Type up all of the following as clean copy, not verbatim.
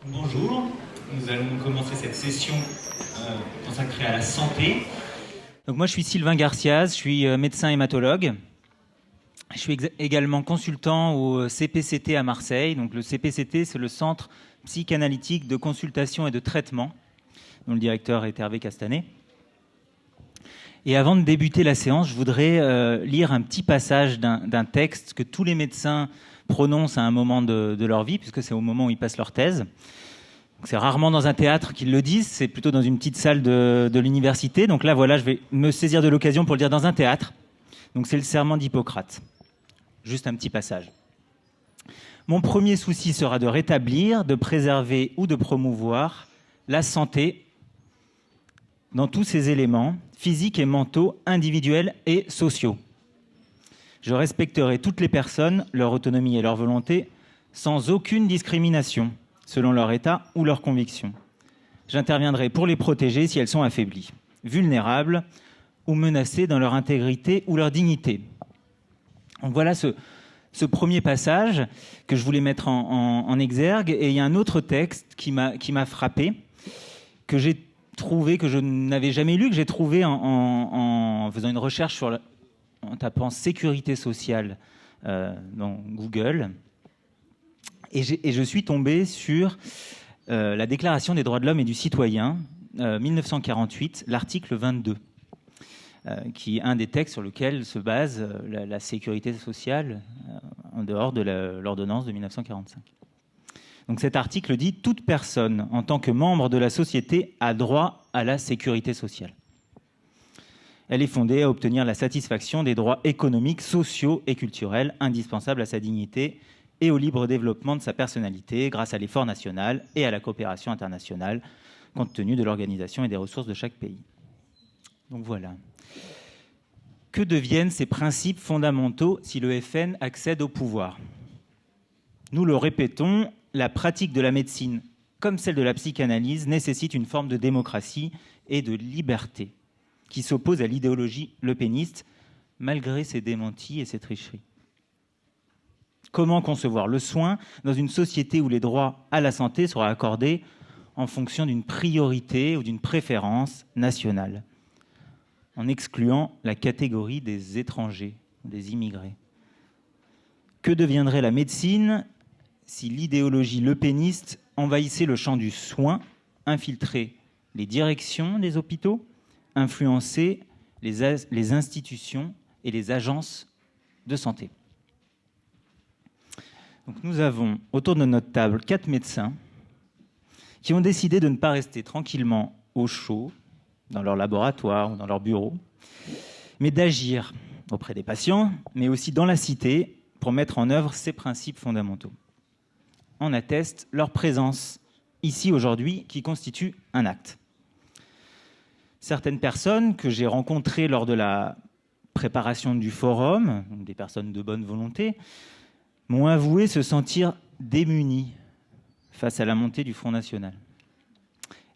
Bonjour, nous allons commencer cette session consacrée à la santé. Donc moi je suis Sylvain Garciaz, je suis médecin hématologue. Je suis également consultant au CPCT à Marseille. Donc le CPCT, c'est le Centre psychanalytique de consultation et de traitement, dont le directeur est Hervé Castanet. Et avant de débuter la séance, je voudrais lire un petit passage d'un texte que tous les médecins prononcent à un moment de leur vie, puisque c'est au moment où ils passent leur thèse. Donc c'est rarement dans un théâtre qu'ils le disent, c'est plutôt dans une petite salle de l'université. Donc là, voilà, je vais me saisir de l'occasion pour le dire dans un théâtre. Donc c'est le serment d'Hippocrate. Juste un petit passage. Mon premier souci sera de rétablir, de préserver ou de promouvoir la santé dans tous ses éléments, physiques et mentaux, individuels et sociaux. Je respecterai toutes les personnes, leur autonomie et leur volonté, sans aucune discrimination, selon leur état ou leur conviction. J'interviendrai pour les protéger si elles sont affaiblies, vulnérables ou menacées dans leur intégrité ou leur dignité. Donc voilà ce premier passage que je voulais mettre en exergue. Et il y a un autre texte qui m'a frappé, que j'ai trouvé, que je n'avais jamais lu, que j'ai trouvé en faisant une recherche en tapant sécurité sociale dans Google. Et je suis tombé sur la Déclaration des droits de l'homme et du citoyen, 1948, l'article 22. Qui est un des textes sur lesquels se base la sécurité sociale en dehors de l'ordonnance de 1945. Donc cet article dit « Toute personne, en tant que membre de la société, a droit à la sécurité sociale. Elle est fondée à obtenir la satisfaction des droits économiques, sociaux et culturels indispensables à sa dignité et au libre développement de sa personnalité grâce à l'effort national et à la coopération internationale, compte tenu de l'organisation et des ressources de chaque pays. » Donc voilà. Que deviennent ces principes fondamentaux si le FN accède au pouvoir ? Nous le répétons, la pratique de la médecine, comme celle de la psychanalyse, nécessite une forme de démocratie et de liberté qui s'oppose à l'idéologie lepéniste, malgré ses démentis et ses tricheries. Comment concevoir le soin dans une société où les droits à la santé seront accordés en fonction d'une priorité ou d'une préférence nationale, en excluant la catégorie des étrangers, des immigrés? Que deviendrait la médecine si l'idéologie lepéniste envahissait le champ du soin, infiltrait les directions des hôpitaux, influençait les institutions et les agences de santé? Donc nous avons autour de notre table 4 médecins qui ont décidé de ne pas rester tranquillement au chaud, dans leur laboratoire ou dans leur bureau, mais d'agir auprès des patients, mais aussi dans la cité, pour mettre en œuvre ces principes fondamentaux. En atteste leur présence ici aujourd'hui, qui constitue un acte. Certaines personnes que j'ai rencontrées lors de la préparation du forum, des personnes de bonne volonté, m'ont avoué se sentir démunies face à la montée du Front National.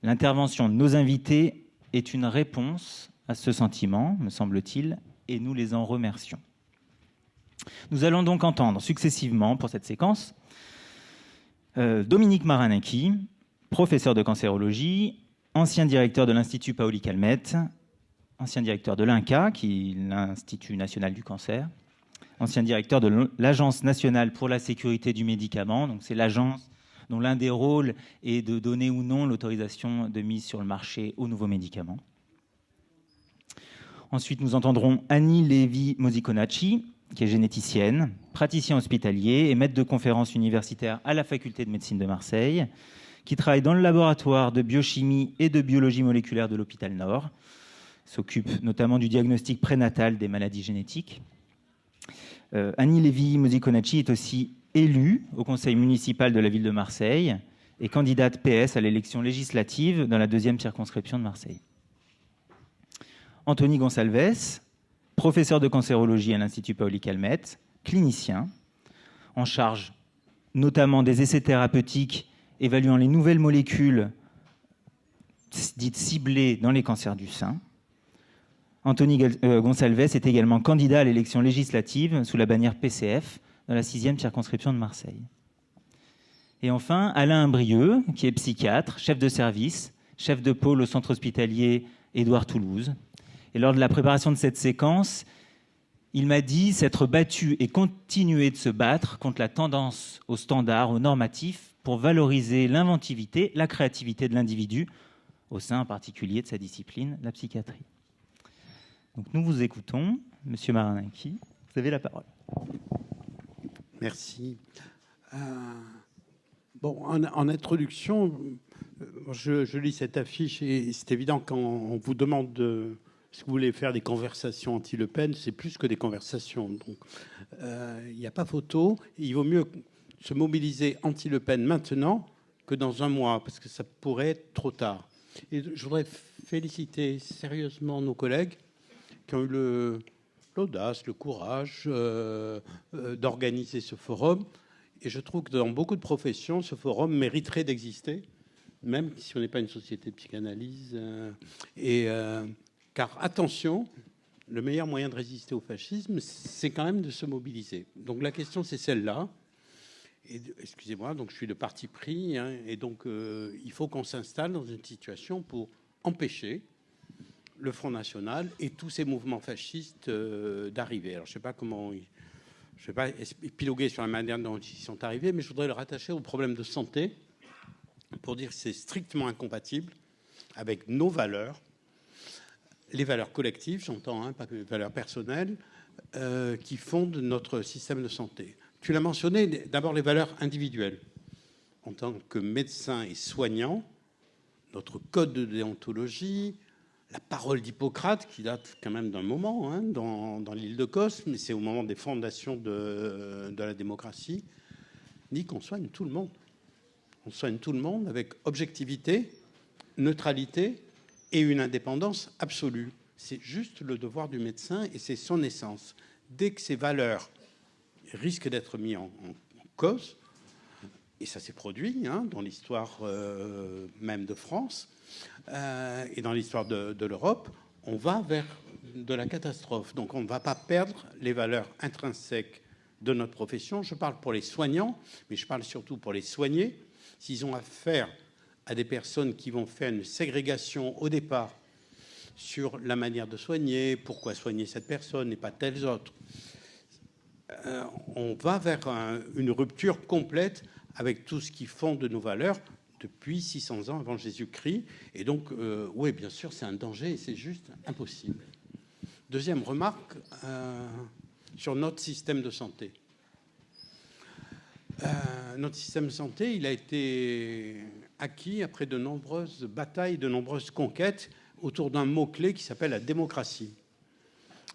L'intervention de nos invités est une réponse à ce sentiment, me semble-t-il, et nous les en remercions. Nous allons donc entendre successivement, pour cette séquence, Dominique Marinacchi, professeur de cancérologie, ancien directeur de l'Institut Paoli Calmette, ancien directeur de l'INCa, qui est l'Institut national du cancer, ancien directeur de l'Agence nationale pour la sécurité du médicament, donc c'est l'agence dont l'un des rôles est de donner ou non l'autorisation de mise sur le marché aux nouveaux médicaments. Ensuite, nous entendrons Annie Lévy-Mosiconacci, qui est généticienne, praticien hospitalier et maître de conférences universitaire à la faculté de médecine de Marseille, qui travaille dans le laboratoire de biochimie et de biologie moléculaire de l'hôpital Nord, s'occupe notamment du diagnostic prénatal des maladies génétiques. Annie Lévy-Mosiconacci est aussi élue au conseil municipal de la ville de Marseille et candidate PS à l'élection législative dans la 2e circonscription de Marseille. Anthony Gonsalves, professeur de cancérologie à l'Institut Paoli Calmette, clinicien, en charge notamment des essais thérapeutiques évaluant les nouvelles molécules dites ciblées dans les cancers du sein. Anthony Gonsalves est également candidat à l'élection législative sous la bannière PCF dans la 6e circonscription de Marseille. Et enfin, Alain Imbrieux, qui est psychiatre, chef de service, chef de pôle au centre hospitalier Édouard Toulouse. Et lors de la préparation de cette séquence, il m'a dit s'être battu et continuer de se battre contre la tendance au standard, au normatif, pour valoriser l'inventivité, la créativité de l'individu, au sein en particulier de sa discipline, la psychiatrie. Donc nous vous écoutons. Monsieur Marinaki, vous avez la parole. Merci. Bon, en introduction, je lis cette affiche et c'est évident quand on vous demande si vous voulez faire des conversations anti-Le Pen, c'est plus que des conversations. Donc, il n'y a pas photo. Il vaut mieux se mobiliser anti-Le Pen maintenant que dans un mois, parce que ça pourrait être trop tard. Et je voudrais féliciter sérieusement nos collègues qui ont eu l'audace, le courage d'organiser ce forum. Et je trouve que dans beaucoup de professions, ce forum mériterait d'exister, même si on n'est pas une société de psychanalyse. Car attention, le meilleur moyen de résister au fascisme, c'est quand même de se mobiliser. Donc la question, c'est celle-là. Excusez-moi, donc je suis de parti pris, hein, et donc il faut qu'on s'installe dans une situation pour empêcher le Front National et tous ces mouvements fascistes d'arriver. Alors je sais pas comment, je vais pas épiloguer sur la manière dont ils sont arrivés, mais je voudrais le rattacher au problème de santé pour dire que c'est strictement incompatible avec nos valeurs, les valeurs collectives, j'entends, hein, pas que les valeurs personnelles, qui fondent notre système de santé. Tu l'as mentionné, d'abord les valeurs individuelles. En tant que médecin et soignant, notre code de déontologie, la parole d'Hippocrate, qui date quand même d'un moment, hein, dans l'île de Cos, mais c'est au moment des fondations de la démocratie, dit qu'on soigne tout le monde. On soigne tout le monde avec objectivité, neutralité et une indépendance absolue. C'est juste le devoir du médecin et c'est son essence. Dès que ces valeurs risquent d'être mises en cause, et ça s'est produit hein, dans l'histoire même de France et dans l'histoire de l'Europe, on va vers de la catastrophe. Donc on ne va pas perdre les valeurs intrinsèques de notre profession. Je parle pour les soignants, mais je parle surtout pour les soignés. S'ils ont affaire à des personnes qui vont faire une ségrégation au départ sur la manière de soigner, pourquoi soigner cette personne et pas telles autres, on va vers une rupture complète avec tout ce qui fonde nos valeurs depuis 600 ans avant Jésus-Christ. Et donc, oui, bien sûr, c'est un danger et c'est juste impossible. Deuxième remarque sur notre système de santé. Notre système de santé, il a été acquis après de nombreuses batailles, de nombreuses conquêtes autour d'un mot-clé qui s'appelle la démocratie.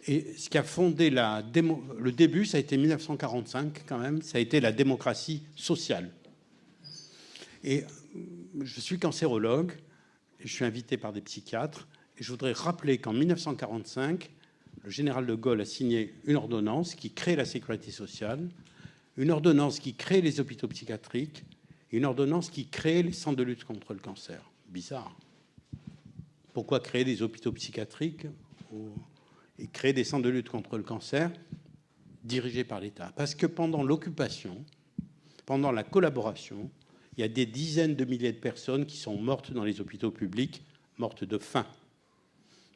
Et ce qui a fondé le début, ça a été 1945 quand même, ça a été la démocratie sociale. Et je suis cancérologue, et je suis invité par des psychiatres, et je voudrais rappeler qu'en 1945, le général de Gaulle a signé une ordonnance qui crée la sécurité sociale, une ordonnance qui crée les hôpitaux psychiatriques, et une ordonnance qui crée les centres de lutte contre le cancer. Bizarre. Pourquoi créer des hôpitaux psychiatriques et créer des centres de lutte contre le cancer dirigés par l'État? Parce que pendant l'occupation, pendant la collaboration, il y a des dizaines de milliers de personnes qui sont mortes dans les hôpitaux publics, mortes de faim.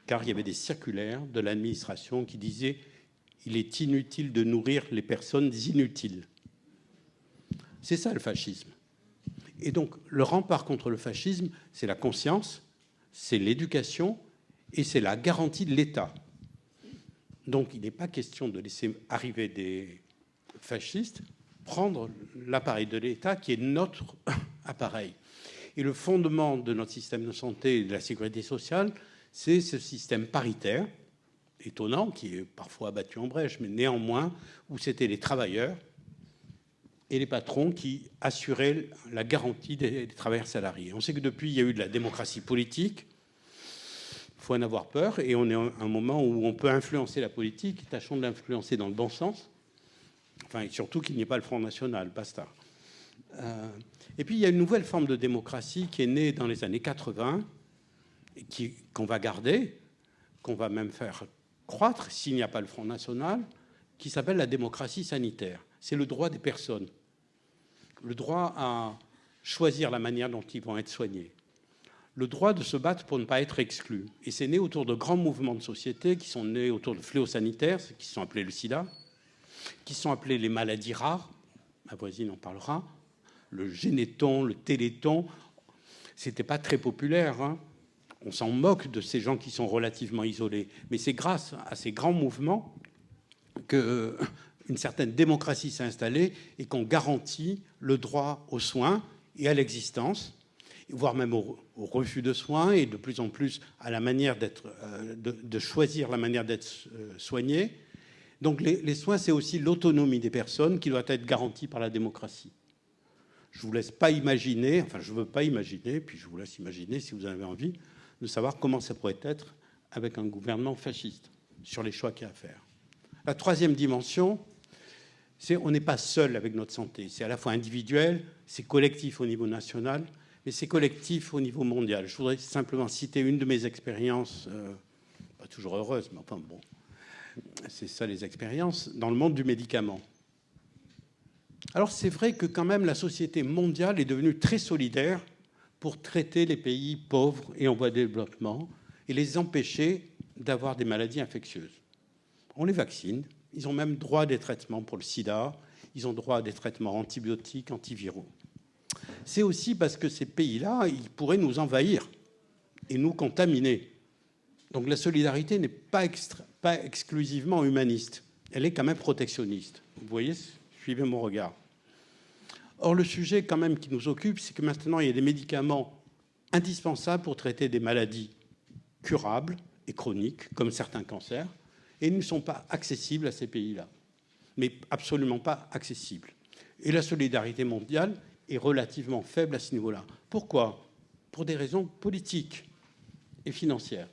Car il y avait des circulaires de l'administration qui disaient « il est inutile de nourrir les personnes inutiles ». C'est ça le fascisme. Et donc le rempart contre le fascisme, c'est la conscience, c'est l'éducation et c'est la garantie de l'État. Donc il n'est pas question de laisser arriver des fascistes, prendre l'appareil de l'État qui est notre appareil. Et le fondement de notre système de santé et de la sécurité sociale, c'est ce système paritaire, étonnant, qui est parfois battu en brèche, mais néanmoins, où c'était les travailleurs et les patrons qui assuraient la garantie des travailleurs salariés. On sait que depuis, il y a eu de la démocratie politique. Il faut en avoir peur, et on est à un moment où on peut influencer la politique. Tâchons de l'influencer dans le bon sens. Enfin, et surtout qu'il n'y ait pas le Front National, basta. Et puis, il y a une nouvelle forme de démocratie qui est née dans les années 80, et qu'on va garder, qu'on va même faire croître s'il n'y a pas le Front National, qui s'appelle la démocratie sanitaire. C'est le droit des personnes. le droit à choisir la manière dont ils vont être soignés, le droit de se battre pour ne pas être exclu. Et c'est né autour de grands mouvements de société qui sont nés autour de fléaux sanitaires, qui sont appelés le sida, qui sont appelés les maladies rares, ma voisine en parlera, le généton, le téléthon. C'était pas très populaire, hein. On s'en moque de ces gens qui sont relativement isolés. Mais c'est grâce à ces grands mouvements qu'une certaine démocratie s'est installée et qu'on garantit le droit aux soins et à l'existence, voire même au refus de soins et de plus en plus à la manière de choisir la manière d'être soigné. Donc les soins, c'est aussi l'autonomie des personnes qui doit être garantie par la démocratie. Je vous laisse pas imaginer, enfin je veux pas imaginer, puis je vous laisse imaginer si vous en avez envie, de savoir comment ça pourrait être avec un gouvernement fasciste sur les choix qu'il y a à faire. La troisième dimension, c'est on n'est pas seul avec notre santé. C'est à la fois individuel, c'est collectif au niveau national, mais c'est collectif au niveau mondial. Je voudrais simplement citer une de mes expériences, pas toujours heureuse, mais enfin bon, c'est ça les expériences, dans le monde du médicament. Alors c'est vrai que quand même la société mondiale est devenue très solidaire pour traiter les pays pauvres et en voie de développement et les empêcher d'avoir des maladies infectieuses. On les vaccine, ils ont même droit à des traitements pour le sida, ils ont droit à des traitements antibiotiques, antiviraux. C'est aussi parce que ces pays-là, ils pourraient nous envahir et nous contaminer. Donc la solidarité n'est pas exclusivement humaniste, elle est quand même protectionniste. Vous voyez, suivez mon regard. Or, le sujet quand même qui nous occupe, c'est que maintenant, il y a des médicaments indispensables pour traiter des maladies curables et chroniques, comme certains cancers, et ils ne sont pas accessibles à ces pays-là, mais absolument pas accessibles. Et la solidarité mondiale est relativement faible à ce niveau-là. Pourquoi ? Pour des raisons politiques et financières.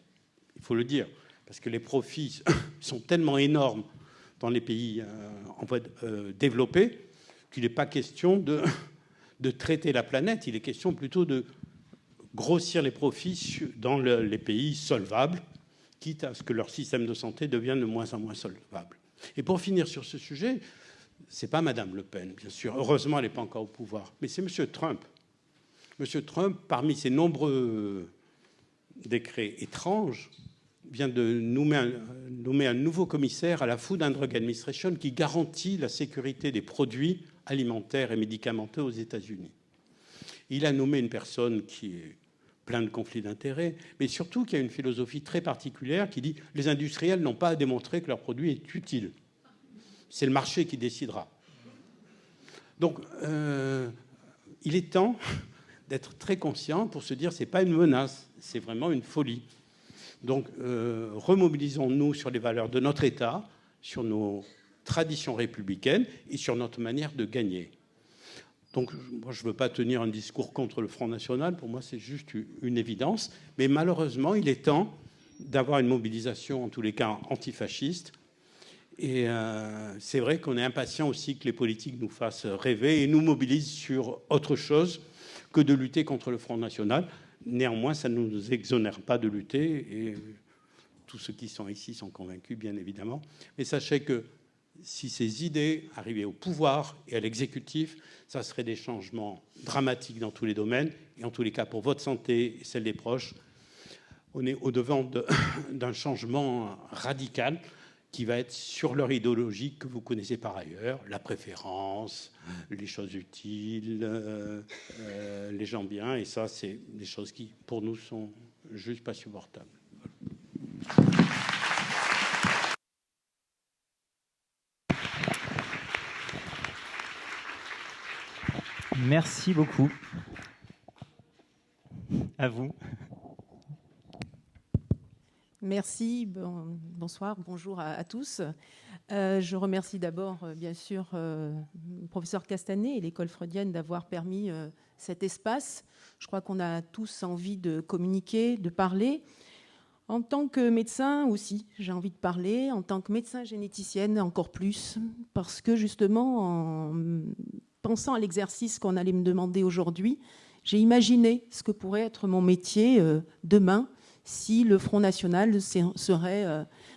Il faut le dire, parce que les profits sont tellement énormes dans les pays en voie développés qu'il n'est pas question de traiter la planète, il est question plutôt de grossir les profits dans les pays solvables, quitte à ce que leur système de santé devienne de moins en moins solvable. Et pour finir sur ce sujet, c'est pas Madame Le Pen, bien sûr. Heureusement, elle n'est pas encore au pouvoir. Mais c'est Monsieur Trump. Monsieur Trump, parmi ses nombreux décrets étranges, vient de nommer un nouveau commissaire à la Food and Drug Administration qui garantit la sécurité des produits alimentaires et médicamenteux aux États-Unis. Il a nommé une personne qui est pleine de conflits d'intérêts, mais surtout qui a une philosophie très particulière qui dit « les industriels n'ont pas à démontrer que leur produit est utile. C'est le marché qui décidera ». Donc, il est temps d'être très conscient pour se dire « c'est pas une menace, c'est vraiment une folie ». Donc, remobilisons-nous sur les valeurs de notre État, sur nos traditions républicaines et sur notre manière de gagner. Donc, moi, je ne veux pas tenir un discours contre le Front National. Pour moi, c'est juste une évidence. Mais malheureusement, il est temps d'avoir une mobilisation, en tous les cas, antifasciste. Et c'est vrai qu'on est impatient aussi que les politiques nous fassent rêver et nous mobilisent sur autre chose que de lutter contre le Front National. Néanmoins, ça ne nous exonère pas de lutter. Et tous ceux qui sont ici sont convaincus, bien évidemment. Mais sachez que si ces idées arrivaient au pouvoir et à l'exécutif, ça serait des changements dramatiques dans tous les domaines. Et en tous les cas, pour votre santé et celle des proches, on est au-devant d'un changement radical qui va être sur leur idéologie que vous connaissez par ailleurs, la préférence, les choses utiles, les gens bien. Et ça, c'est des choses qui, pour nous, sont juste pas supportables. Merci beaucoup. À vous. Merci, bonsoir, bonjour à tous. Je remercie d'abord, bien sûr, le professeur Castanet et l'école freudienne d'avoir permis cet espace. Je crois qu'on a tous envie de communiquer, de parler. En tant que médecin aussi, j'ai envie de parler. En tant que médecin généticienne, encore plus. Parce que justement, en pensant à l'exercice qu'on allait me demander aujourd'hui, j'ai imaginé ce que pourrait être mon métier demain si le Front National serait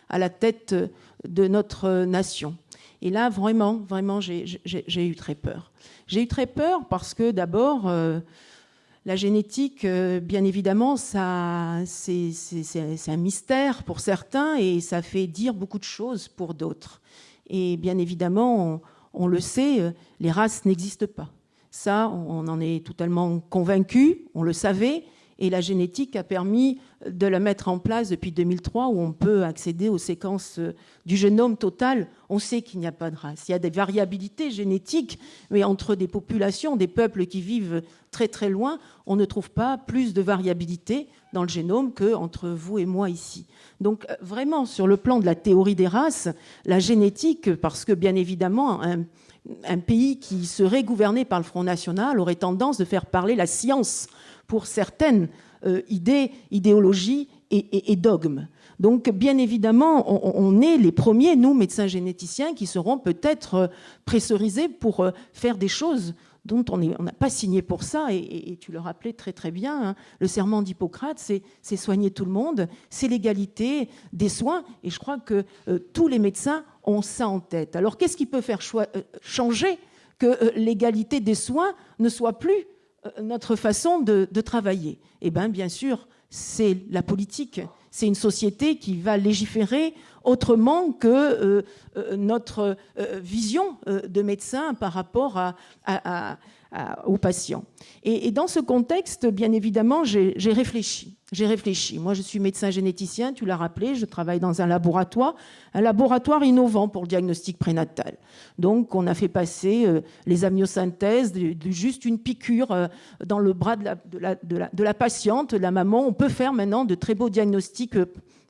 à la tête de notre nation. Et là, vraiment, j'ai eu très peur. J'ai eu très peur parce que d'abord, la génétique, bien évidemment, c'est un mystère pour certains et ça fait dire beaucoup de choses pour d'autres. Et bien évidemment, on le sait, les races n'existent pas. Ça, on en est totalement convaincu, on le savait. Et la génétique a permis de la mettre en place depuis 2003, où on peut accéder aux séquences du génome total. On sait qu'il n'y a pas de race. Il y a des variabilités génétiques, mais entre des populations, des peuples qui vivent très très loin, on ne trouve pas plus de variabilité dans le génome qu'entre vous et moi ici. Donc vraiment, sur le plan de la théorie des races, la génétique, parce que bien évidemment, un pays qui serait gouverné par le Front National aurait tendance de faire parler la science pour certaines idées, idéologies et dogmes. Donc, bien évidemment, on est les premiers, nous, médecins généticiens, qui seront peut-être pressurisés pour faire des choses dont on n'a pas signé pour ça. Et tu le rappelais très, très bien, hein, le serment d'Hippocrate, c'est soigner tout le monde, c'est l'égalité des soins. Et je crois que tous les médecins ont ça en tête. Alors, qu'est-ce qui peut faire changer que l'égalité des soins ne soit plus notre façon de travailler? Eh bien sûr, c'est la politique. C'est une société qui va légiférer autrement que notre vision de médecin par rapport aux patients. Et dans ce contexte, bien évidemment, j'ai réfléchi. Moi, je suis médecin généticien, tu l'as rappelé, je travaille dans un laboratoire innovant pour le diagnostic prénatal. Donc, on a fait passer les amniosynthèses de juste une piqûre dans le bras de la patiente, la maman. On peut faire maintenant de très beaux diagnostics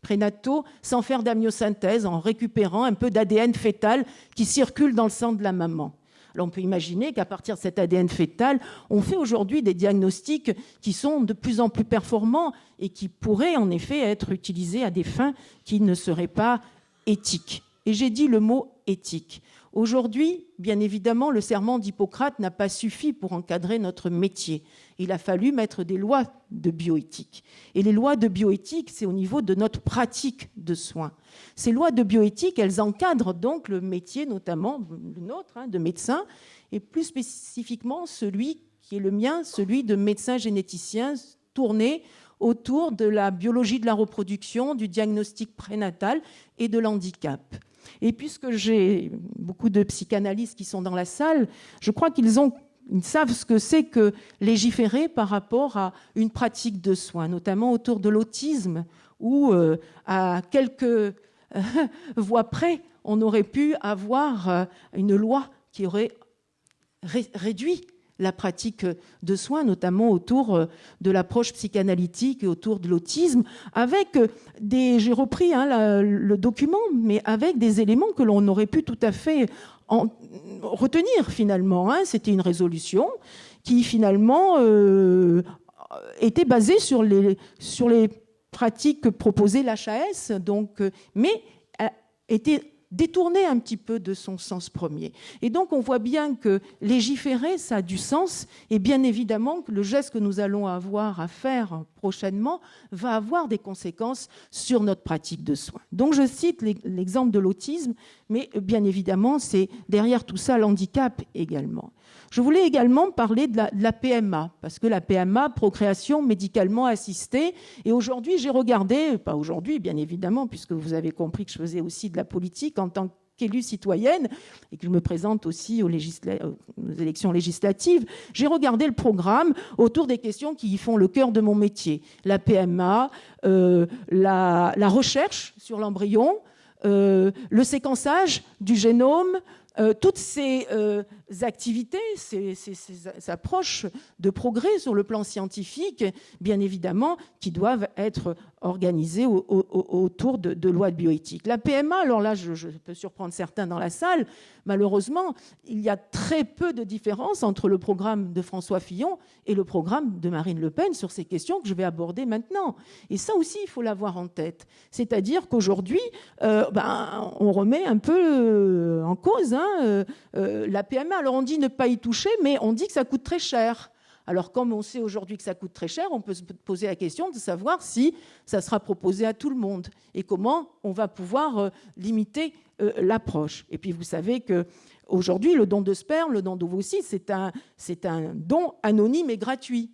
prénataux sans faire d'amniosynthèse, en récupérant un peu d'ADN fœtal qui circule dans le sang de la maman. Alors on peut imaginer qu'à partir de cet ADN fœtal, on fait aujourd'hui des diagnostics qui sont de plus en plus performants et qui pourraient en effet être utilisés à des fins qui ne seraient pas éthiques. Et j'ai dit le mot éthique. Aujourd'hui, bien évidemment, le serment d'Hippocrate n'a pas suffi pour encadrer notre métier. Il a fallu mettre des lois de bioéthique. Et les lois de bioéthique, c'est au niveau de notre pratique de soins. Ces lois de bioéthique, elles encadrent donc le métier, notamment le nôtre, de médecin, et plus spécifiquement celui qui est le mien, celui de médecin généticien tourné autour de la biologie de la reproduction, du diagnostic prénatal et de l'handicap. Et puisque j'ai beaucoup de psychanalystes qui sont dans la salle, je crois qu'ils savent ce que c'est que légiférer par rapport à une pratique de soins, notamment autour de l'autisme, où à quelques voix près, on aurait pu avoir une loi qui aurait réduit la pratique de soins, notamment autour de l'approche psychanalytique et autour de l'autisme, avec j'ai repris le document, mais avec des éléments que l'on aurait pu tout à fait retenir finalement. C'était une résolution qui finalement était basée sur les pratiques que proposait l'HAS, mais était détourner un petit peu de son sens premier. Et donc, on voit bien que légiférer, ça a du sens, et bien évidemment que le geste que nous allons avoir à faire prochainement va avoir des conséquences sur notre pratique de soins. Donc, je cite l'exemple de l'autisme, mais bien évidemment, c'est derrière tout ça l'handicap également. Je voulais également parler de la PMA, parce que la PMA, procréation médicalement assistée, et aujourd'hui, j'ai regardé, pas aujourd'hui bien évidemment, puisque vous avez compris que je faisais aussi de la politique en tant qu'élue citoyenne et que je me présente aussi aux élections législatives, j'ai regardé le programme autour des questions qui font le cœur de mon métier. La PMA, la recherche sur l'embryon, le séquençage du génome, toutes ces activités, ces approches de progrès sur le plan scientifique, bien évidemment, qui doivent être organisées autour de lois de bioéthique. La PMA, alors là, je peux surprendre certains dans la salle, malheureusement, il y a très peu de différence entre le programme de François Fillon et le programme de Marine Le Pen sur ces questions que je vais aborder maintenant. Et ça aussi, il faut l'avoir en tête. C'est-à-dire qu'aujourd'hui, on remet un peu en cause la PMA. Alors on dit ne pas y toucher, mais on dit que ça coûte très cher. Alors, comme on sait aujourd'hui que ça coûte très cher, on peut se poser la question de savoir si ça sera proposé à tout le monde et comment on va pouvoir limiter l'approche. Et puis, vous savez qu'aujourd'hui, le don de sperme, le don d'ovocytes, c'est un don anonyme et gratuit.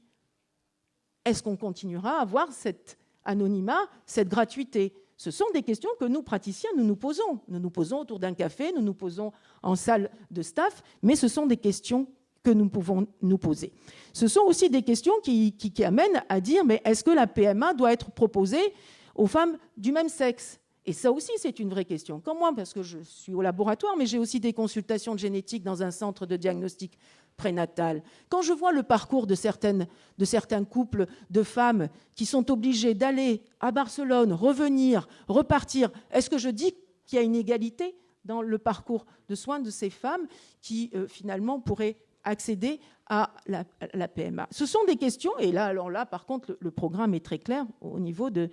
Est-ce qu'on continuera à avoir cet anonymat, cette gratuité? Ce sont des questions que nous, praticiens, nous nous posons. Nous nous posons autour d'un café, nous nous posons en salle de staff, mais ce sont des questions que nous pouvons nous poser. Ce sont aussi des questions qui amènent à dire, mais est-ce que la PMA doit être proposée aux femmes du même sexe? Et ça aussi, c'est une vraie question. Comme moi, parce que je suis au laboratoire, mais j'ai aussi des consultations de génétique dans un centre de diagnostic prénatal. Quand je vois le parcours de certains couples de femmes qui sont obligés d'aller à Barcelone, revenir, repartir, est-ce que je dis qu'il y a une égalité dans le parcours de soins de ces femmes qui, finalement, pourraient accéder à la PMA? Ce sont des questions, et là, par contre, le programme est très clair au niveau du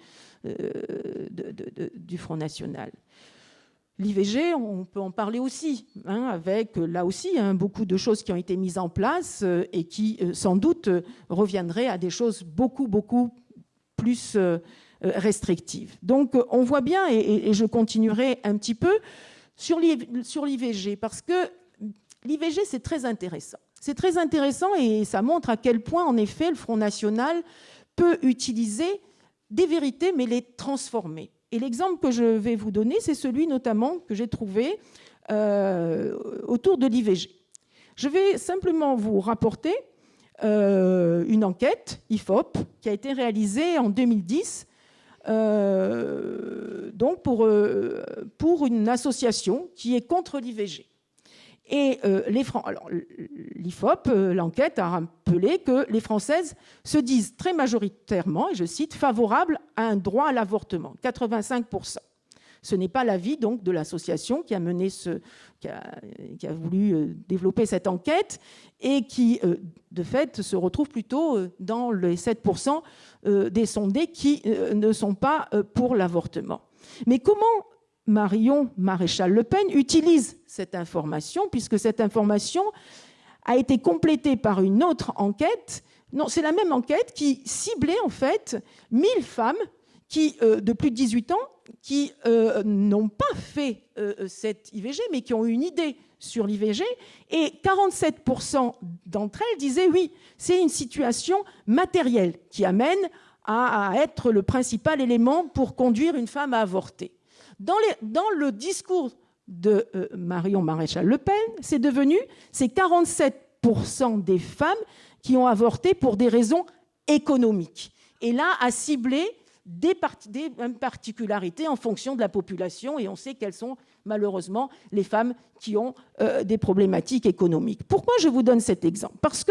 Front National. L'IVG, on peut en parler aussi, avec là aussi beaucoup de choses qui ont été mises en place et qui, sans doute, reviendraient à des choses beaucoup plus restrictives. Donc, on voit bien, et je continuerai un petit peu sur l'IVG, parce que l'IVG, c'est très intéressant. C'est très intéressant et ça montre à quel point, en effet, le Front National peut utiliser des vérités, mais les transformer. Et l'exemple que je vais vous donner, c'est celui notamment que j'ai trouvé autour de l'IVG. Je vais simplement vous rapporter une enquête IFOP qui a été réalisée en 2010 donc pour une association qui est contre l'IVG. Et l'IFOP, l'enquête a rappelé que les Françaises se disent très majoritairement, et je cite, favorables à un droit à l'avortement, 85%. Ce n'est pas l'avis donc de l'association qui a voulu développer cette enquête et qui, de fait, se retrouve plutôt dans les 7% des sondés qui ne sont pas pour l'avortement. Mais comment Marion Maréchal Le Pen utilise cette information, puisque cette information a été complétée par une autre enquête. Non, c'est la même enquête qui ciblait en fait 1000 femmes de plus de 18 ans qui n'ont pas fait cette IVG, mais qui ont eu une idée sur l'IVG, et 47% d'entre elles disaient oui, c'est une situation matérielle qui amène à être le principal élément pour conduire une femme à avorter. Dans le discours de Marion Maréchal Le Pen, c'est 47% des femmes qui ont avorté pour des raisons économiques. Et là, à cibler des particularités en fonction de la population, et on sait quelles sont malheureusement les femmes qui ont des problématiques économiques. Pourquoi je vous donne cet exemple? Parce que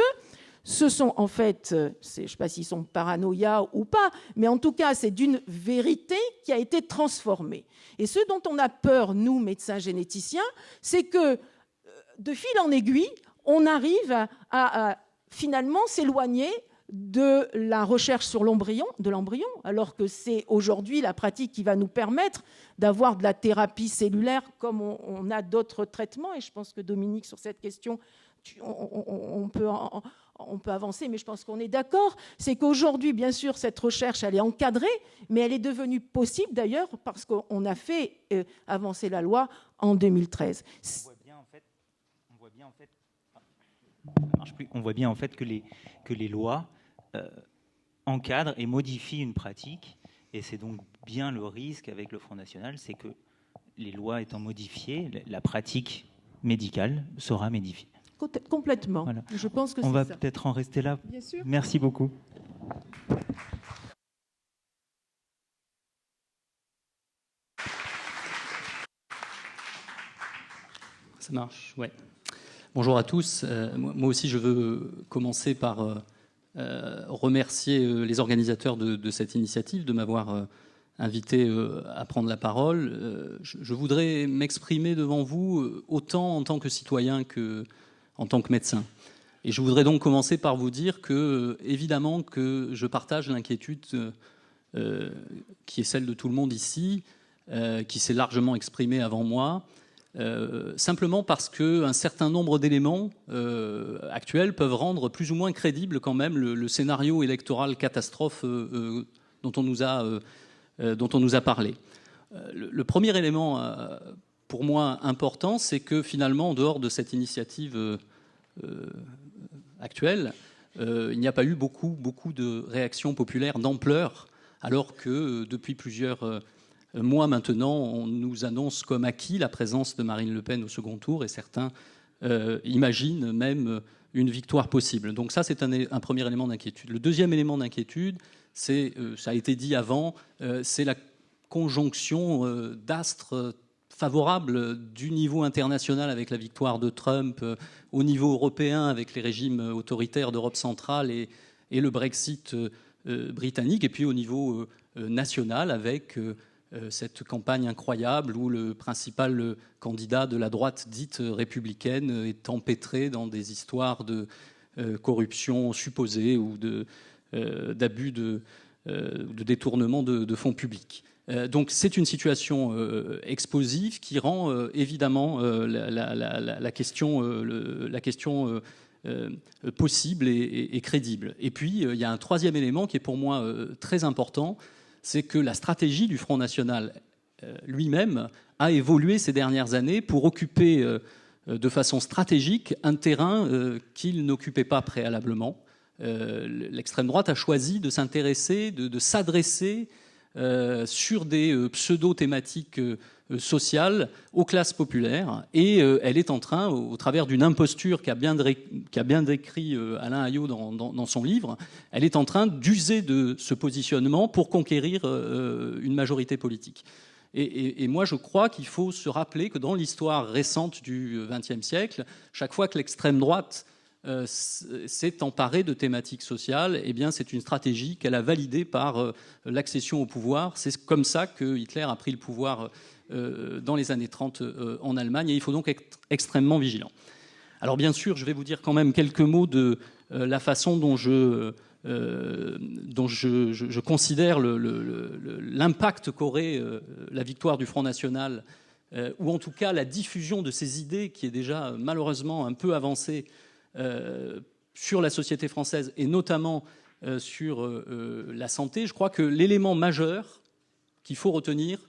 ce sont en fait, je ne sais pas s'ils sont paranoïa ou pas, mais en tout cas, c'est d'une vérité qui a été transformée. Et ce dont on a peur, nous, médecins généticiens, c'est que, de fil en aiguille, on arrive à finalement s'éloigner de la recherche sur l'embryon, alors que c'est aujourd'hui la pratique qui va nous permettre d'avoir de la thérapie cellulaire comme on a d'autres traitements. Et je pense que Dominique, sur cette question, on peut avancer, mais je pense qu'on est d'accord. C'est qu'aujourd'hui, bien sûr, cette recherche, elle est encadrée, mais elle est devenue possible d'ailleurs parce qu'on a fait avancer la loi en 2013. On voit bien en fait que les lois encadrent et modifient une pratique, et c'est donc bien le risque avec le Front National, c'est que les lois étant modifiées, la pratique médicale sera modifiée. Complètement. Voilà. Je pense que on va ça. peut-être en rester là. Bien sûr. Merci beaucoup. Ça marche, ouais. Bonjour à tous. Moi aussi, je veux commencer par remercier les organisateurs de cette initiative, de m'avoir invité à prendre la parole. Je voudrais m'exprimer devant vous autant en tant que citoyen qu'en tant que médecin. Et je voudrais donc commencer par vous dire que, évidemment, que je partage l'inquiétude qui est celle de tout le monde ici, qui s'est largement exprimée avant moi, simplement parce qu'un certain nombre d'éléments actuels peuvent rendre plus ou moins crédible quand même le scénario électoral catastrophe dont on nous a parlé. Le premier élément, pour moi, important, c'est que finalement, en dehors de cette initiative actuelle, il n'y a pas eu beaucoup de réactions populaires d'ampleur, alors que depuis plusieurs mois maintenant, on nous annonce comme acquis la présence de Marine Le Pen au second tour, et certains imaginent même une victoire possible. Donc ça, c'est un premier élément d'inquiétude. Le deuxième élément d'inquiétude, c'est, ça a été dit avant, c'est la conjonction d'astres favorables du niveau international avec la victoire de Trump, au niveau européen avec les régimes autoritaires d'Europe centrale et le Brexit britannique, et puis au niveau national avec cette campagne incroyable où le principal candidat de la droite dite républicaine est empêtré dans des histoires de corruption supposée ou d'abus de détournement de fonds publics. Donc c'est une situation explosive qui rend évidemment la question possible et crédible. Et puis il y a un troisième élément qui est pour moi très important, c'est que la stratégie du Front National lui-même a évolué ces dernières années pour occuper de façon stratégique un terrain qu'il n'occupait pas préalablement. L'extrême droite a choisi de s'intéresser, de s'adresser sur des pseudo-thématiques sociales aux classes populaires, et elle est en train, au travers d'une imposture qu'a bien décrit Alain Ayot dans son livre, elle est en train d'user de ce positionnement pour conquérir une majorité politique. Et moi, je crois qu'il faut se rappeler que dans l'histoire récente du XXe siècle, chaque fois que l'extrême droite s'est emparée de thématiques sociales, eh bien, c'est une stratégie qu'elle a validée par l'accession au pouvoir. C'est comme ça que Hitler a pris le pouvoir dans les années 30 en Allemagne, et il faut donc être extrêmement vigilant. Alors bien sûr, je vais vous dire quand même quelques mots de la façon dont je considère l'impact qu'aurait la victoire du Front National, ou en tout cas la diffusion de ces idées qui est déjà malheureusement un peu avancée sur la société française, et notamment sur la santé. Je crois que l'élément majeur qu'il faut retenir,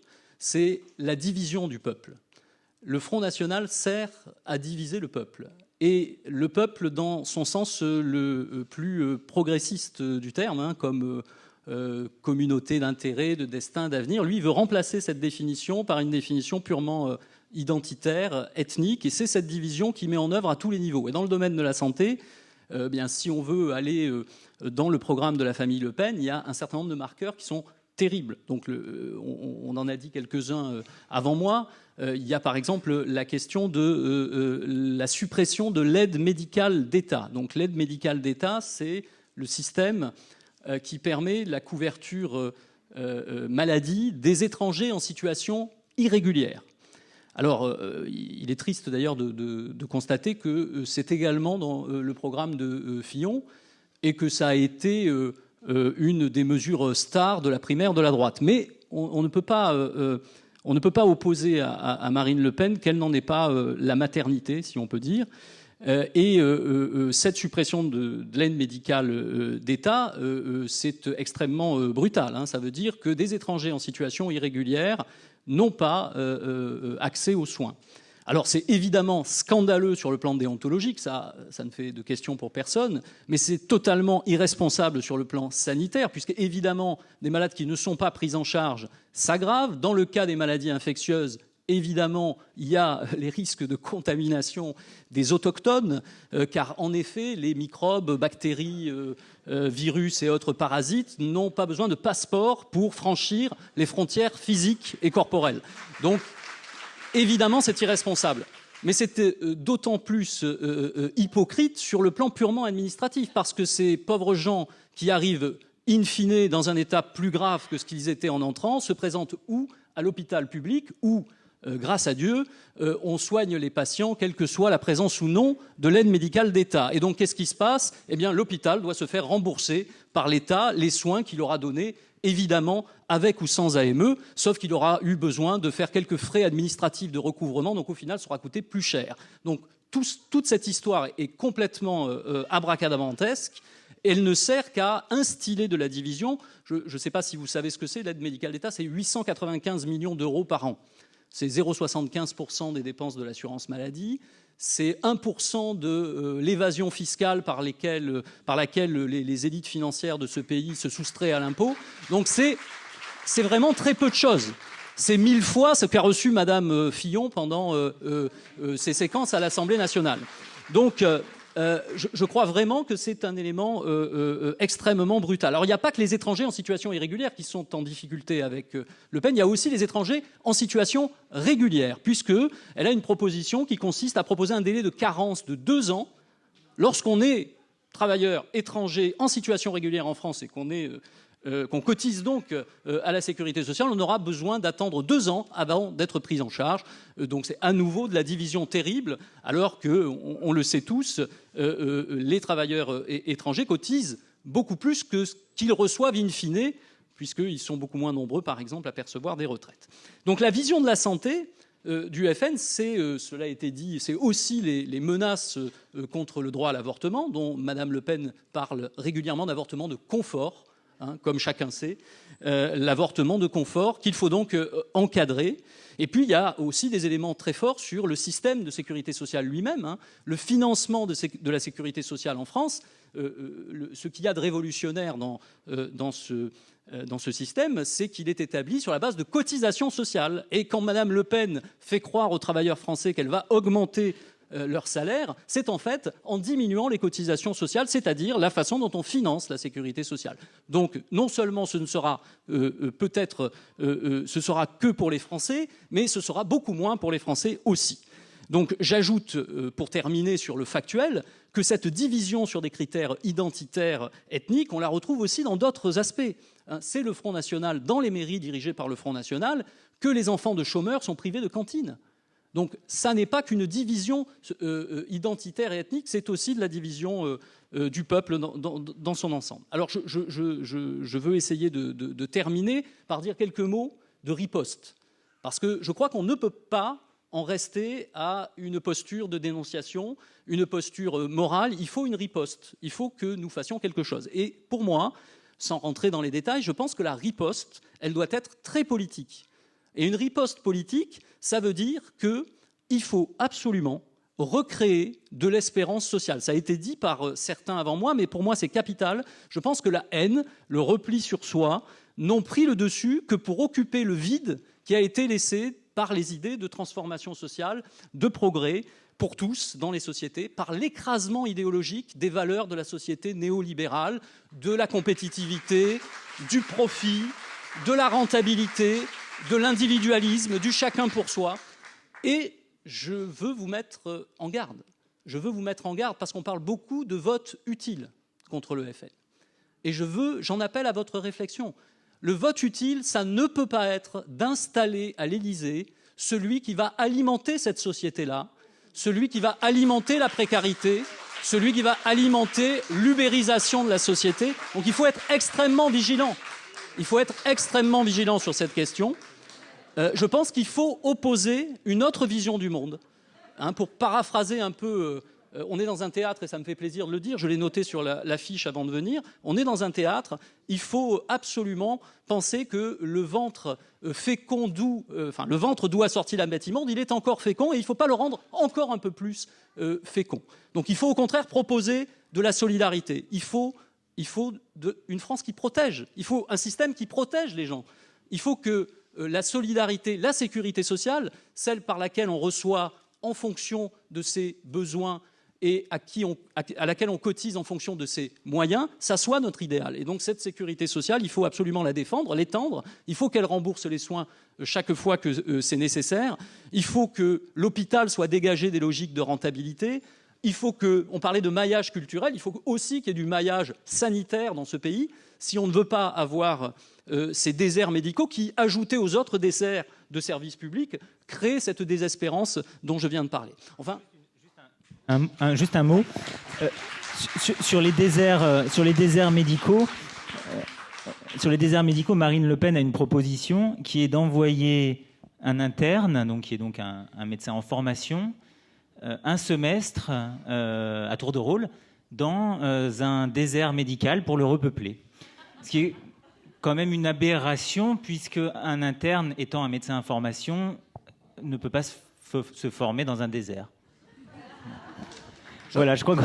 c'est la division du peuple. Le Front National sert à diviser le peuple. Et le peuple dans son sens le plus progressiste du terme, comme communauté d'intérêt, de destin, d'avenir, lui veut remplacer cette définition par une définition purement identitaire, ethnique, et c'est cette division qui met en œuvre à tous les niveaux. Et dans le domaine de la santé, bien, si on veut aller dans le programme de la famille Le Pen, il y a un certain nombre de marqueurs qui sont terribles. Donc on en a dit quelques-uns avant moi. Il y a par exemple la question de la suppression de l'aide médicale d'État. Donc l'aide médicale d'État, c'est le système qui permet la couverture maladie des étrangers en situation irrégulière. Alors, il est triste d'ailleurs de constater que c'est également dans le programme de Fillon, et que ça a été une des mesures stars de la primaire de la droite. Mais on ne peut pas opposer à Marine Le Pen qu'elle n'en est pas la maternité, si on peut dire. Et cette suppression de l'aide médicale d'État, c'est extrêmement brutal. Ça veut dire que des étrangers en situation irrégulière n'ont pas accès aux soins. Alors c'est évidemment scandaleux sur le plan déontologique, ça ne fait de question pour personne, mais c'est totalement irresponsable sur le plan sanitaire, puisque évidemment des malades qui ne sont pas pris en charge s'aggravent. Dans le cas des maladies infectieuses, évidemment, il y a les risques de contamination des autochtones, car en effet, les microbes, bactéries, virus et autres parasites n'ont pas besoin de passeport pour franchir les frontières physiques et corporelles. Donc, évidemment, c'est irresponsable. Mais c'est d'autant plus hypocrite sur le plan purement administratif, parce que ces pauvres gens qui arrivent in fine dans un état plus grave que ce qu'ils étaient en entrant se présentent où ? À l'hôpital public, où grâce à Dieu, on soigne les patients, quelle que soit la présence ou non de l'aide médicale d'État. Et donc, qu'est-ce qui se passe ? Eh bien, l'hôpital doit se faire rembourser par l'État les soins qu'il aura donnés, évidemment, avec ou sans AME, sauf qu'il aura eu besoin de faire quelques frais administratifs de recouvrement, donc au final, ça aura coûté plus cher. Donc, toute cette histoire est complètement abracadabrantesque. Elle ne sert qu'à instiller de la division. Je ne sais pas si vous savez ce que c'est, l'aide médicale d'État, c'est 895 millions d'euros par an. C'est 0,75% des dépenses de l'assurance maladie. C'est 1% de l'évasion fiscale par laquelle les élites financières de ce pays se soustraient à l'impôt. Donc c'est vraiment très peu de choses. C'est 1000 fois ce qu'a reçu Madame Fillon pendant ses séquences à l'Assemblée nationale. Donc je crois vraiment que c'est un élément extrêmement brutal. Alors il n'y a pas que les étrangers en situation irrégulière qui sont en difficulté avec Le Pen, il y a aussi les étrangers en situation régulière, puisqu'elle a une proposition qui consiste à proposer un délai de carence de 2 ans lorsqu'on est travailleur étranger en situation régulière en France et qu'on cotise donc à la sécurité sociale, on aura besoin d'attendre 2 ans avant d'être pris en charge. Donc c'est à nouveau de la division terrible, alors que, on le sait tous, les travailleurs étrangers cotisent beaucoup plus que ce qu'ils reçoivent in fine, puisqu'ils sont beaucoup moins nombreux, par exemple, à percevoir des retraites. Donc la vision de la santé du FN, cela a été dit, c'est aussi les menaces contre le droit à l'avortement, dont Mme Le Pen parle régulièrement d'avortement de confort. Comme chacun sait, l'avortement de confort qu'il faut donc encadrer. Et puis il y a aussi des éléments très forts sur le système de sécurité sociale lui-même, le financement de la sécurité sociale en France. Ce qu'il y a de révolutionnaire dans ce système, c'est qu'il est établi sur la base de cotisations sociales. Et quand Mme Le Pen fait croire aux travailleurs français qu'elle va augmenter leur salaire, c'est en fait en diminuant les cotisations sociales, c'est-à-dire la façon dont on finance la sécurité sociale. Donc non seulement ce ne sera ce sera que pour les Français, mais ce sera beaucoup moins pour les Français aussi. Donc j'ajoute, pour terminer sur le factuel, que cette division sur des critères identitaires, ethniques, on la retrouve aussi dans d'autres aspects. C'est le Front National, dans les mairies dirigées par le Front National, que les enfants de chômeurs sont privés de cantine. Donc ça n'est pas qu'une division identitaire et ethnique, c'est aussi de la division du peuple dans son ensemble. Alors je veux essayer de terminer par dire quelques mots de riposte, parce que je crois qu'on ne peut pas en rester à une posture de dénonciation, une posture morale. Il faut une riposte, il faut que nous fassions quelque chose. Et pour moi, sans rentrer dans les détails, je pense que la riposte, elle doit être très politique. Et une riposte politique, ça veut dire qu'il faut absolument recréer de l'espérance sociale. Ça a été dit par certains avant moi, mais pour moi c'est capital. Je pense que la haine, le repli sur soi, n'ont pris le dessus que pour occuper le vide qui a été laissé par les idées de transformation sociale, de progrès pour tous dans les sociétés, par l'écrasement idéologique des valeurs de la société néolibérale, de la compétitivité, du profit, de la rentabilité, de l'individualisme, du chacun pour soi. Et je veux vous mettre en garde. Je veux vous mettre en garde parce qu'on parle beaucoup de vote utile contre le FN. Et j'en appelle à votre réflexion. Le vote utile, ça ne peut pas être d'installer à l'Élysée celui qui va alimenter cette société-là, celui qui va alimenter la précarité, celui qui va alimenter l'ubérisation de la société. Donc il faut être extrêmement vigilant. Il faut être extrêmement vigilant sur cette question. Je pense qu'il faut opposer une autre vision du monde. Pour paraphraser un peu, on est dans un théâtre et ça me fait plaisir de le dire, je l'ai noté sur l'affiche avant de venir, on est dans un théâtre, il faut absolument penser que le ventre fécond le ventre d'où a sorti la bête immonde, il est encore fécond et il ne faut pas le rendre encore un peu plus fécond. Donc il faut au contraire proposer de la solidarité. Il faut une France qui protège. Il faut un système qui protège les gens. Il faut que la solidarité, la sécurité sociale, celle par laquelle on reçoit en fonction de ses besoins et à laquelle on cotise en fonction de ses moyens, ça soit notre idéal. Et donc cette sécurité sociale, il faut absolument la défendre, l'étendre. Il faut qu'elle rembourse les soins chaque fois que c'est nécessaire. Il faut que l'hôpital soit dégagé des logiques de rentabilité. Il faut on parlait de maillage culturel, il faut aussi qu'il y ait du maillage sanitaire dans ce pays. Si on ne veut pas avoir ces déserts médicaux qui, ajoutés aux autres déserts de services publics crée cette désespérance dont je viens de parler. Enfin, juste un mot sur les déserts médicaux. Sur les déserts médicaux, Marine Le Pen a une proposition qui est d'envoyer un interne, donc qui est donc un médecin en formation, un semestre à tour de rôle dans un désert médical pour le repeupler. Ce qui est quand même une aberration, puisque un interne étant un médecin en formation ne peut pas se former dans un désert. Voilà, je crois que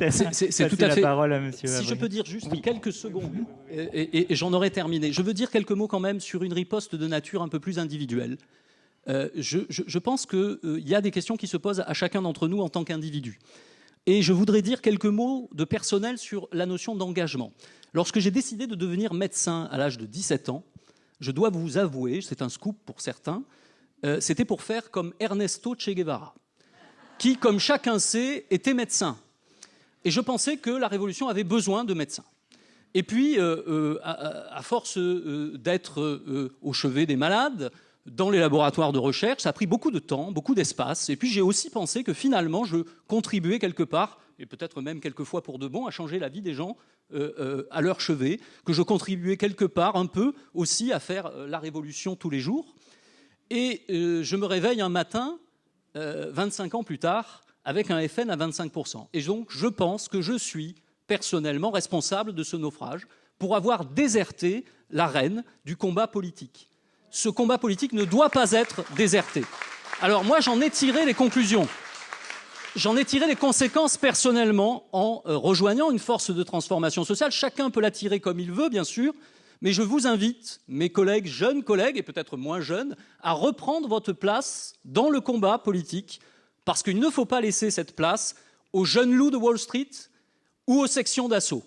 c'est tout à fait. La parole à monsieur. Si je peux dire juste quelques secondes, et j'en aurai terminé. Je veux dire quelques mots quand même sur une riposte de nature un peu plus individuelle. Je pense qu'il y a des questions qui se posent à chacun d'entre nous en tant qu'individu. Et je voudrais dire quelques mots de personnel sur la notion d'engagement. Lorsque j'ai décidé de devenir médecin à l'âge de 17 ans, je dois vous avouer, c'est un scoop pour certains, c'était pour faire comme Ernesto Che Guevara, qui, comme chacun sait, était médecin. Et je pensais que la Révolution avait besoin de médecins. Et puis, à force d'être au chevet des malades, dans les laboratoires de recherche, ça a pris beaucoup de temps, beaucoup d'espace. Et puis, j'ai aussi pensé que finalement, je contribuais quelque part, et peut-être même quelquefois pour de bon, à changer la vie des gens à leur chevet, que je contribuais quelque part un peu aussi à faire la Révolution tous les jours. Et je me réveille un matin, 25 ans plus tard, avec un FN à 25%. Et donc, je pense que je suis personnellement responsable de ce naufrage pour avoir déserté l'arène du combat politique. Ce combat politique ne doit pas être déserté. Alors moi, j'en ai tiré les conclusions. J'en ai tiré les conséquences personnellement en rejoignant une force de transformation sociale. Chacun peut la tirer comme il veut, bien sûr, mais je vous invite, mes collègues, jeunes collègues, et peut-être moins jeunes, à reprendre votre place dans le combat politique, parce qu'il ne faut pas laisser cette place aux jeunes loups de Wall Street ou aux sections d'assaut.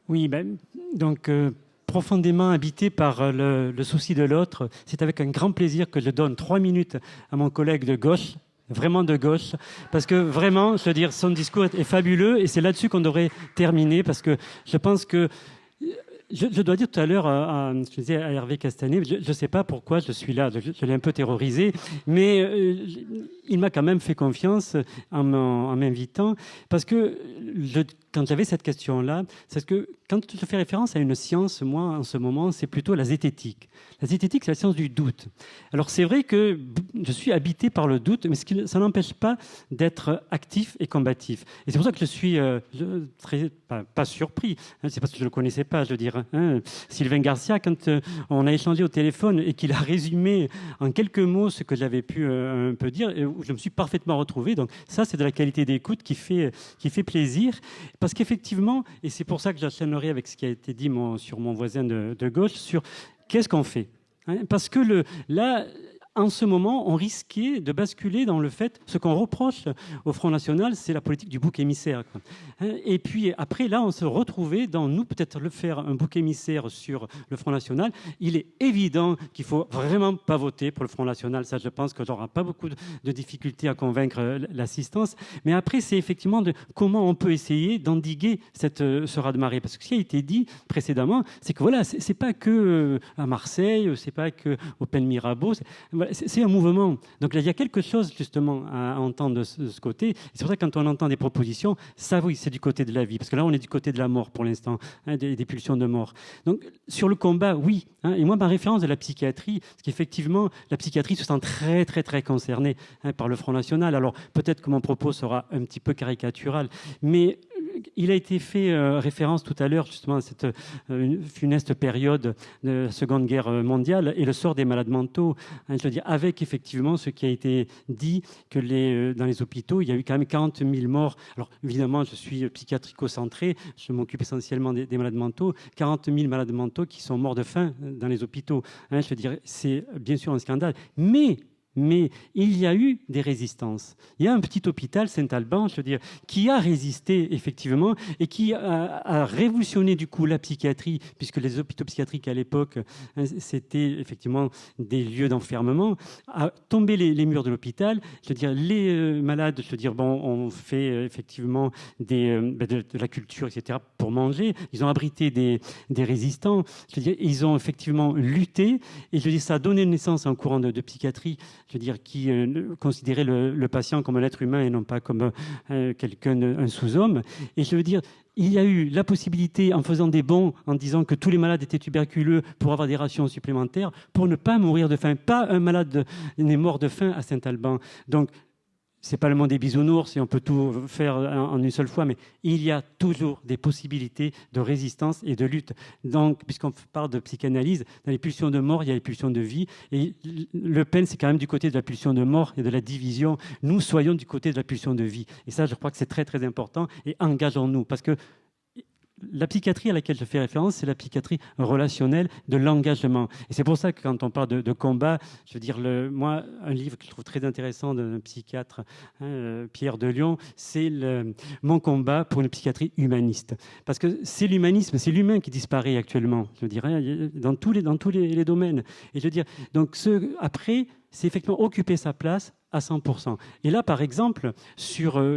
Oui, donc profondément habité par le souci de l'autre, c'est avec un grand plaisir que je donne 3 minutes à mon collègue de gauche, vraiment de gauche, parce que vraiment, je veux dire, son discours est fabuleux et c'est là-dessus qu'on devrait terminer, parce que je pense que je dois dire tout à l'heure, je disais à Hervé Castanet, je ne sais pas pourquoi je suis là, je l'ai un peu terrorisé, mais il m'a quand même fait confiance en m'invitant, parce que quand j'avais cette question-là, c'est que quand je fais référence à une science, moi, en ce moment, c'est plutôt la zététique. La zététique, c'est la science du doute. Alors, c'est vrai que je suis habité par le doute, mais ça n'empêche pas d'être actif et combatif. Et c'est pour ça que je suis pas surpris. C'est parce que je ne le connaissais pas, je veux dire. Sylvain Garcia, quand on a échangé au téléphone et qu'il a résumé en quelques mots ce que j'avais pu un peu dire, je me suis parfaitement retrouvé. Donc, ça, c'est de la qualité d'écoute qui fait plaisir. Parce qu'effectivement, et c'est pour ça que j'enchaînerai avec ce qui a été dit sur mon voisin de gauche, sur qu'est-ce qu'on fait. Parce que là, en ce moment, on risquait de basculer dans le fait, ce qu'on reproche au Front National, c'est la politique du bouc émissaire. Et puis après, là, on se retrouvait dans, nous, peut-être le faire un bouc émissaire sur le Front National. Il est évident qu'il ne faut vraiment pas voter pour le Front National. Ça, je pense que j'aurai pas beaucoup de difficultés à convaincre l'assistance. Mais après, c'est effectivement comment on peut essayer d'endiguer ce raz-de-marée. Parce que ce qui a été dit précédemment, c'est que voilà, c'est pas que à Marseille, c'est pas que au Pen Mirabeau. C'est un mouvement. Donc là, il y a quelque chose justement à entendre de ce côté. C'est pour ça que quand on entend des propositions, ça oui, c'est du côté de la vie. Parce que là, on est du côté de la mort pour l'instant, des pulsions de mort. Donc sur le combat, oui. Et moi, ma référence de la psychiatrie, parce qu'effectivement, la psychiatrie se sent très, très, très concernée par le Front National. Alors peut-être que mon propos sera un petit peu caricatural, mais il a été fait référence tout à l'heure justement à cette funeste période de la Seconde Guerre mondiale et le sort des malades mentaux. Je veux dire, avec effectivement ce qui a été dit, que dans les hôpitaux, il y a eu quand même 40 000 morts. Alors évidemment, je suis psychiatrico-centré, je m'occupe essentiellement des malades mentaux. 40 000 malades mentaux qui sont morts de faim dans les hôpitaux. Je veux dire, c'est bien sûr un scandale. Mais Mais il y a eu des résistances. Il y a un petit hôpital, Saint-Alban, je veux dire, qui a résisté effectivement et qui a révolutionné du coup la psychiatrie, puisque les hôpitaux psychiatriques à l'époque, c'était effectivement des lieux d'enfermement, a tombé les murs de l'hôpital. Je veux dire, les malades, je veux dire, bon, on fait effectivement de la culture, etc., pour manger. Ils ont abrité des résistants. Je veux dire, ils ont effectivement lutté. Et je veux dire, ça a donné naissance à un courant de psychiatrie, je veux dire, qui considérait le patient comme un être humain et non pas comme quelqu'un, un sous-homme. Et je veux dire, il y a eu la possibilité, en faisant des bons, en disant que tous les malades étaient tuberculeux pour avoir des rations supplémentaires, pour ne pas mourir de faim. Pas un malade n'est mort de faim à Saint-Alban. Donc, c'est pas le monde des bisounours et on peut tout faire en une seule fois, mais il y a toujours des possibilités de résistance et de lutte. Donc, puisqu'on parle de psychanalyse, dans les pulsions de mort, il y a les pulsions de vie. Et Le Pen, c'est quand même du côté de la pulsion de mort et de la division. Nous soyons du côté de la pulsion de vie. Et ça, je crois que c'est très, très important. Et engageons-nous. Parce que la psychiatrie à laquelle je fais référence, c'est la psychiatrie relationnelle de l'engagement. Et c'est pour ça que quand on parle de combat, je veux dire, moi, un livre que je trouve très intéressant d'un psychiatre, Pierre de Lyon, c'est Mon combat pour une psychiatrie humaniste. Parce que c'est l'humanisme, c'est l'humain qui disparaît actuellement, je dirais, dans tous les domaines. Et je veux dire, donc après, c'est effectivement occuper sa place à 100%. Et là, par exemple,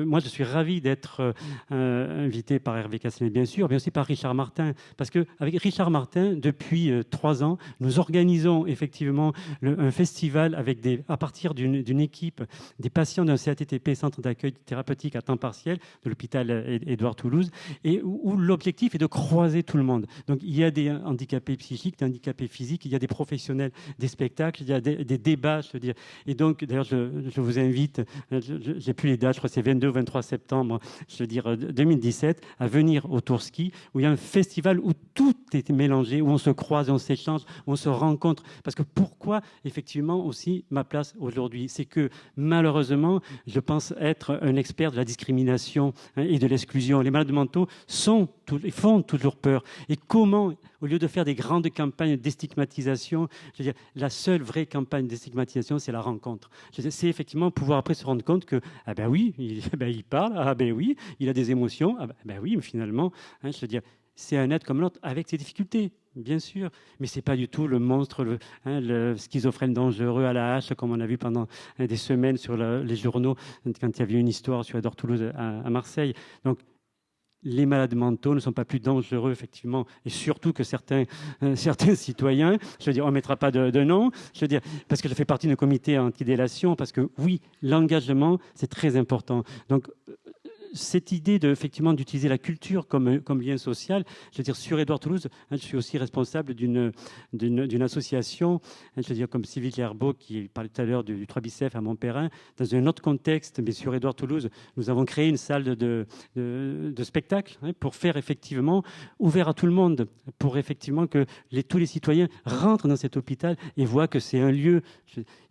moi, je suis ravi d'être invité par Hervé Cassenet, bien sûr, mais aussi par Richard Martin, parce qu'avec Richard Martin, depuis 3 ans, nous organisons effectivement un festival à partir d'une équipe des patients d'un CATTP, Centre d'accueil thérapeutique à temps partiel, de l'hôpital Édouard Toulouse, et où l'objectif est de croiser tout le monde. Donc, il y a des handicapés psychiques, des handicapés physiques, il y a des professionnels des spectacles, il y a des débats, je veux dire. Et donc, d'ailleurs, je vous invite, j'ai plus les dates, je crois que c'est 22 ou 23 septembre, je veux dire 2017, à venir au Tourski, où il y a un festival où tout est mélangé, où on se croise, on s'échange, on se rencontre. Parce que pourquoi, effectivement, aussi, ma place aujourd'hui, c'est que, malheureusement, je pense être un expert de la discrimination et de l'exclusion. Les malades mentaux font toujours peur. Et comment, au lieu de faire des grandes campagnes de déstigmatisation, je veux dire, la seule vraie campagne de déstigmatisation, c'est la rencontre. C'est effectivement pouvoir après se rendre compte que, ah ben oui, il parle, ah ben oui, il a des émotions, ah ben oui, mais finalement, je veux dire, c'est un être comme l'autre avec ses difficultés, bien sûr, mais c'est pas du tout le monstre, le schizophrène dangereux à la hache, comme on a vu pendant des semaines sur les journaux, quand il y avait une histoire sur Édouard Toulouse à Marseille. Donc, les malades mentaux ne sont pas plus dangereux, effectivement, et surtout que certains citoyens. Je veux dire, on ne mettra pas de nom, je veux dire, parce que je fais partie d'un comité anti-délation, parce que oui, l'engagement, c'est très important. Donc, cette idée effectivement d'utiliser la culture comme lien social, je veux dire, sur Édouard Toulouse, je suis aussi responsable d'une association, je veux dire, comme Sylvie Clerbeau, qui parlait tout à l'heure du 3 Bicef à Montperrin, dans un autre contexte, mais sur Édouard Toulouse, nous avons créé une salle de spectacle pour faire effectivement ouvert à tout le monde, pour effectivement que tous les citoyens rentrent dans cet hôpital et voient que c'est un lieu,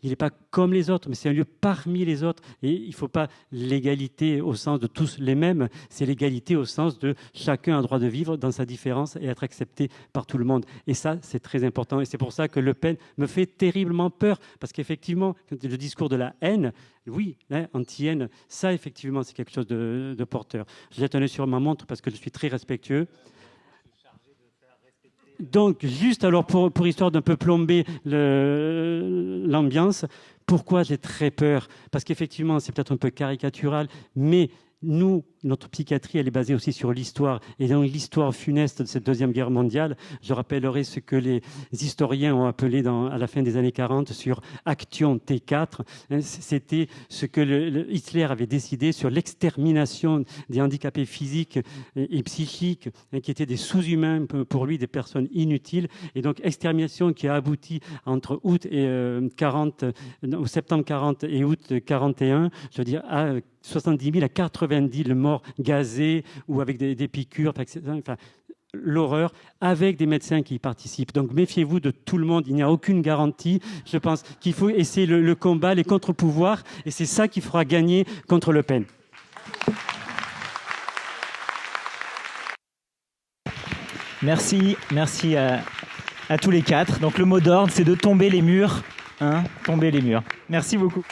il n'est pas comme les autres, mais c'est un lieu parmi les autres, et il ne faut pas l'égalité au sens de tous les mêmes, c'est l'égalité au sens de chacun a droit de vivre dans sa différence et être accepté par tout le monde. Et ça, c'est très important. Et c'est pour ça que Le Pen me fait terriblement peur, parce qu'effectivement, le discours de la haine, oui, anti-haine, ça, effectivement, c'est quelque chose de porteur. Je jette un œil sur ma montre parce que je suis très respectueux. Donc, juste alors, pour histoire d'un peu plomber l'ambiance, pourquoi j'ai très peur? Parce qu'effectivement, c'est peut-être un peu caricatural, mais nous, notre psychiatrie, elle est basée aussi sur l'histoire. Et dans l'histoire funeste de cette Deuxième Guerre mondiale, je rappellerai ce que les historiens ont appelé à la fin des années 40 sur Action T4. C'était ce que Hitler avait décidé sur l'extermination des handicapés physiques et psychiques, qui étaient des sous-humains pour lui, des personnes inutiles. Et donc, extermination qui a abouti entre septembre 40 et août 41, je veux dire, à 70 000 à 90 000 morts gazés ou avec des piqûres, enfin, l'horreur, avec des médecins qui y participent. Donc méfiez-vous de tout le monde, il n'y a aucune garantie. Je pense qu'il faut essayer le combat, les contre-pouvoirs, et c'est ça qui fera gagner contre Le Pen. Merci à tous les quatre. Donc le mot d'ordre, c'est de tomber les murs tomber les murs. Merci beaucoup.